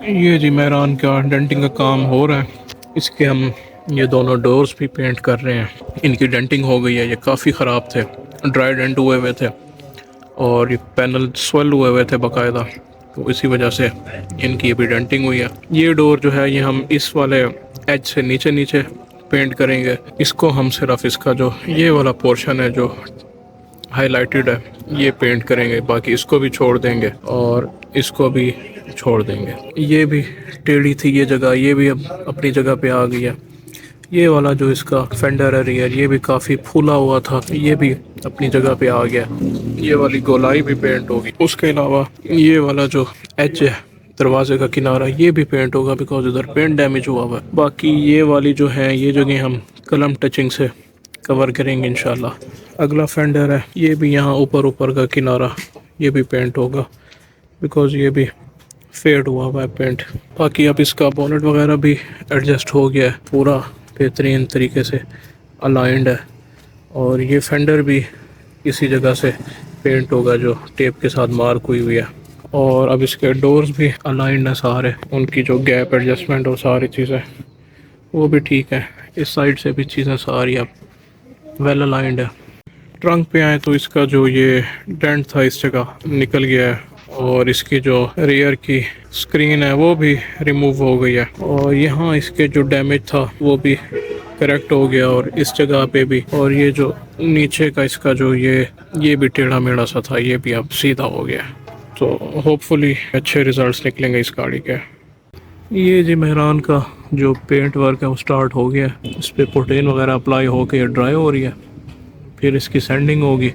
ये जी मेहरान का डेंटिंग का काम हो रहा है। इसके हम ये दोनों डोर्स भी पेंट कर रहे हैं। इनकी डेंटिंग हो गई है, ये काफ़ी ख़राब थे, ड्राई डेंट हुए हुए थे और ये पैनल स्वेल हुए हुए थे बाकायदा, तो इसी वजह से इनकी अभी डेंटिंग हुई है। ये डोर जो है ये हम इस वाले एज से नीचे नीचे पेंट करेंगे। इसको हम सिर्फ इसका जो ये वाला पोर्शन है जो हाईलाइटेड है ये पेंट करेंगे, बाकी इसको भी छोड़ देंगे और इसको भी छोड़ देंगे। ये भी टेढ़ी थी ये जगह, ये भी अब अपनी जगह पे आ गई है। ये वाला जो इसका फेंडर है रियर, ये भी काफ़ी फूला हुआ था, ये भी अपनी जगह पे आ गया। ये वाली गोलाई भी पेंट होगी। उसके अलावा ये वाला जो एज है दरवाजे का किनारा, ये भी पेंट होगा बिकॉज इधर पेंट डैमेज हुआ हुआ है। बाकी ये वाली जो है ये जगह हम कलम टचिंग से कवर करेंगे इंशाल्लाह। अगला फेंडर है, ये भी यहाँ ऊपर का किनारा ये भी पेंट होगा बिकॉज ये भी फेड हुआ है पेंट। बाकी अब इसका बोनेट वगैरह भी एडजस्ट हो गया है, पूरा बेहतरीन तरीके से अलाइंड है। और ये फेंडर भी इसी जगह से पेंट होगा जो टेप के साथ मार्क हुई है। और अब इसके डोर्स भी अलाइंड है सारे, उनकी जो गैप एडजस्टमेंट और सारी चीज़ें वो भी ठीक है। इस साइड से भी चीज़ें सारी अब वेल अलाइंड है। ट्रंक पे आए तो इसका जो ये डेंट था इस जगह निकल गया है और इसकी जो रियर की स्क्रीन है वो भी रिमूव हो गई है और यहाँ इसके जो डैमेज था वो भी करेक्ट हो गया और इस जगह पे भी। और ये जो नीचे का इसका जो ये भी टेढ़ा मेढ़ा सा था, ये भी अब सीधा हो गया। तो होपफुली अच्छे रिजल्ट्स निकलेंगे इस गाड़ी के। ये जी मेहरान का जो पेंट वर्क है वो स्टार्ट हो गया। इस पर प्रोटीन वगैरह अप्लाई होकर ड्राई हो रही है, फिर इसकी सैंडिंग होगी।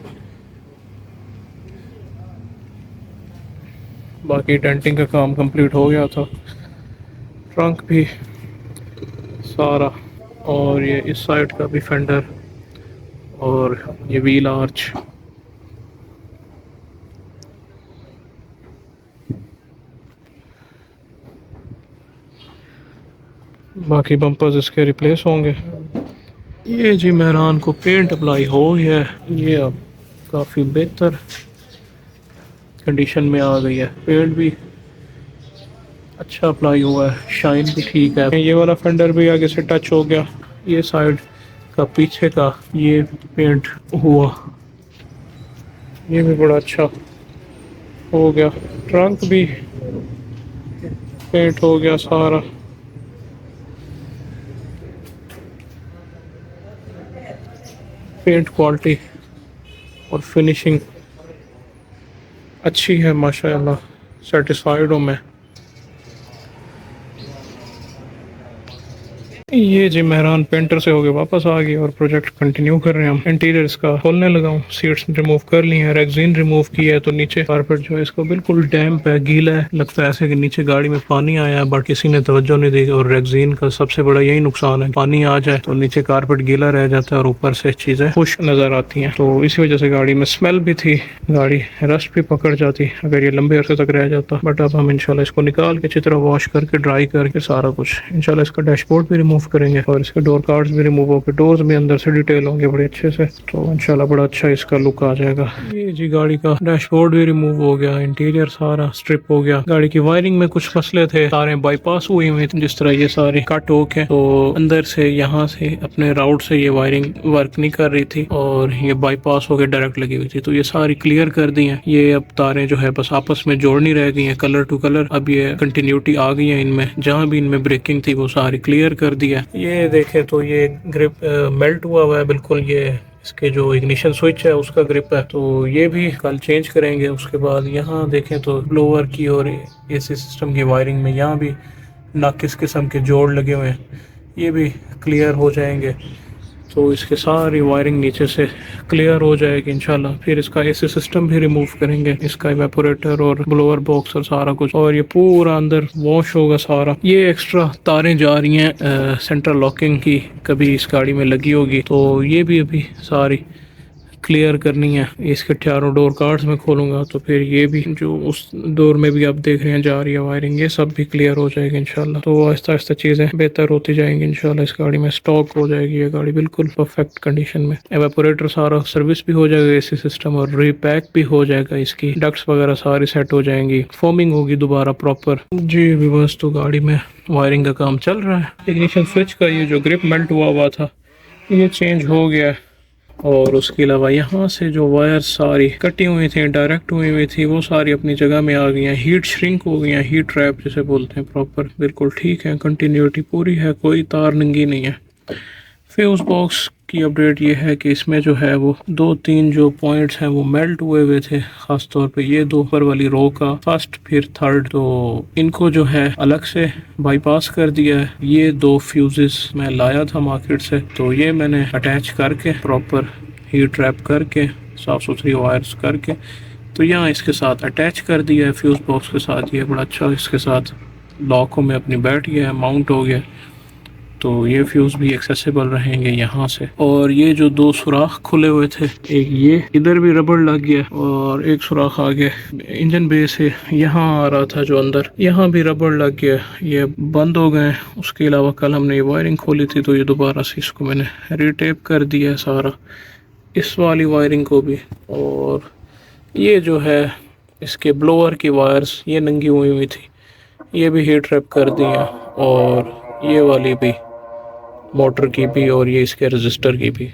बाकी डेंटिंग का काम कंप्लीट हो गया था, ट्रंक भी सारा, और ये इस साइड का भी फेंडर और ये व्हील आर्च। बाकी बम्पर्स इसके रिप्लेस होंगे। ये जी मेहरान को पेंट अप्लाई हो गया है, ये अब काफ़ी बेहतर कंडीशन में आ गई है। पेंट भी अच्छा अप्लाई हुआ है, शाइन भी ठीक है। ये वाला फेंडर भी आगे से टच हो गया, ये साइड का पीछे का ये पेंट हुआ, ये भी बड़ा अच्छा हो गया। ट्रंक भी पेंट हो गया सारा। पेंट क्वालिटी और फिनिशिंग अच्छी है माशाल्लाह, सेटिस्फाइड हूँ मैं। ये जी मेहरान पेंटर से होके वापस आ गए और प्रोजेक्ट कंटिन्यू कर रहे हैं हम। इंटीरियर इसका खोलने लगा हूँ, सीट्स रिमूव कर ली है, रेक्सीन रिमूव की है। तो नीचे कारपेट जो है इसको बिल्कुल डैम्प है, गीला है, लगता है ऐसे कि नीचे गाड़ी में पानी आया है, बट किसी ने तवज्जो नहीं दी। और रेक्सीन का सबसे बड़ा यही नुकसान है, पानी आ जाए तो नीचे कारपेट गीला रह जाता है और ऊपर से चीजें खुश्क नजर आती हैं। तो इसी वजह से गाड़ी में स्मेल भी थी, गाड़ी रस्ट भी पकड़ जाती अगर ये लंबे अरसे तक रह जाता। बट अब हम इंशाल्लाह इसको निकाल के अच्छी तरह वॉश करके ड्राई करके सारा कुछ इंशाल्लाह इसका डैशबोर्ड भी रिमूव करेंगे और इसके डोर कार्ड्स भी रिमूव होकर डोर्स भी अंदर से डिटेल होंगे बड़े अच्छे से। तो इंशाल्लाह बड़ा अच्छा इसका लुक आ जाएगा। ये जी गाड़ी का डैशबोर्ड भी रिमूव हो गया, इंटीरियर सारा स्ट्रिप हो गया। गाड़ी की वायरिंग में कुछ मसले थे, सारे बाईपास हुए हुए थे, जिस तरह ये सारे कट हो के तो अंदर से यहाँ से अपने राउट से ये वायरिंग वर्क नहीं कर रही थी और ये बाईपास होकर डायरेक्ट लगी हुई थी। तो ये सारी क्लियर कर दी है। ये अब तारें जो है बस आपस में जोड़नी रह गई है, कलर टू कलर। अब ये कंटिन्यूटी आ गई है इनमें, जहाँ भी इनमें ब्रेकिंग थी वो सारी क्लियर कर दी है। ये देखे तो ये ग्रिप मेल्ट हुआ है बिल्कुल, ये इसके जो इग्निशन स्विच है उसका ग्रिप है, तो ये भी कल चेंज करेंगे। उसके बाद यहाँ देखें तो ब्लोअर की और एसी सिस्टम की वायरिंग में यहाँ भी नाकिस किस्म के जोड़ लगे हुए हैं, ये भी क्लियर हो जाएंगे। तो इसके सारी वायरिंग नीचे से क्लियर हो जाएगी इंशाल्लाह। फिर इसका एसी सिस्टम भी रिमूव करेंगे, इसका इवेपोरेटर और ब्लोअर बॉक्स और सारा कुछ, और ये पूरा अंदर वॉश होगा सारा। ये एक्स्ट्रा तारें जा रही हैं सेंट्रल लॉकिंग की, कभी इस गाड़ी में लगी होगी, तो ये भी अभी सारी क्लियर करनी है। इसके चारों डोर कार्ड्स में खोलूँगा तो फिर ये भी जो उस डोर में भी आप देख रहे हैं जा रही है वायरिंग, ये सब भी क्लियर हो जाएगी इंशाल्लाह। तो आहिस्ता आहिस्ता चीज़ें बेहतर होती जाएंगी इंशाल्लाह। इस गाड़ी में स्टॉक हो जाएगी ये गाड़ी बिल्कुल परफेक्ट कंडीशन में। एवेपोरेटर सारा सर्विस भी हो जाएगा एसी सिस्टम, और रीपैक भी हो जाएगा। इसकी डक्ट्स वगैरह सारी सेट हो जाएंगी, फोमिंग होगी दोबारा प्रॉपर जी। अभी बस तो गाड़ी में वायरिंग का काम चल रहा है। इग्निशन स्विच का ये जो ग्रिप मेल्ट हुआ था ये चेंज हो गया है, और उसके अलावा यहाँ से जो वायर सारी कटी हुई थी, डायरेक्ट हुई थी, वो सारी अपनी जगह में आ गई हैं। हीट श्रिंक हो गई हैं, हीट ट्रैप जिसे बोलते हैं, प्रॉपर बिल्कुल ठीक है। कंटिन्यूटी पूरी है, कोई तार नंगी नहीं है। फ्यूज बॉक्स की अपडेट ये है कि इसमें जो है वो 2-3 जो पॉइंट्स हैं वो मेल्ट हुए थे, खास तौर पे ये दो ऊपर वाली रो का फर्स्ट फिर थर्ड, तो इनको जो है अलग से बाईपास कर दिया है। ये 2 फ्यूजेस मैं लाया था मार्केट से, तो ये मैंने अटैच करके प्रॉपर हीट ट्रैप करके साफ़ सुथरी वायर्स करके तो यहाँ इसके साथ अटैच कर दिया है फ्यूज़ बॉक्स के साथ। ये बड़ा अच्छा इसके साथ लॉकों में अपनी बैठ गया है, माउंट हो गया, तो ये फ्यूज़ भी एक्सेसिबल रहेंगे यहाँ से। और ये जो 2 सुराख खुले हुए थे, एक ये इधर भी रबड़ लग गया और एक सुराख आगे इंजन बे से यहाँ आ रहा था जो अंदर, यहाँ भी रबड़ लग गया, ये बंद हो गए। उसके अलावा कल हमने ये वायरिंग खोली थी तो ये दोबारा से इसको मैंने रीटेप कर दिया है सारा, इस वाली वायरिंग को भी। और ये जो है इसके ब्लोअर की वायर्स ये नंगी हुई थी, ये भी हीट ट्रैप कर दिया, और ये वाली भी मोटर की भी, और ये इसके रजिस्टर की भी।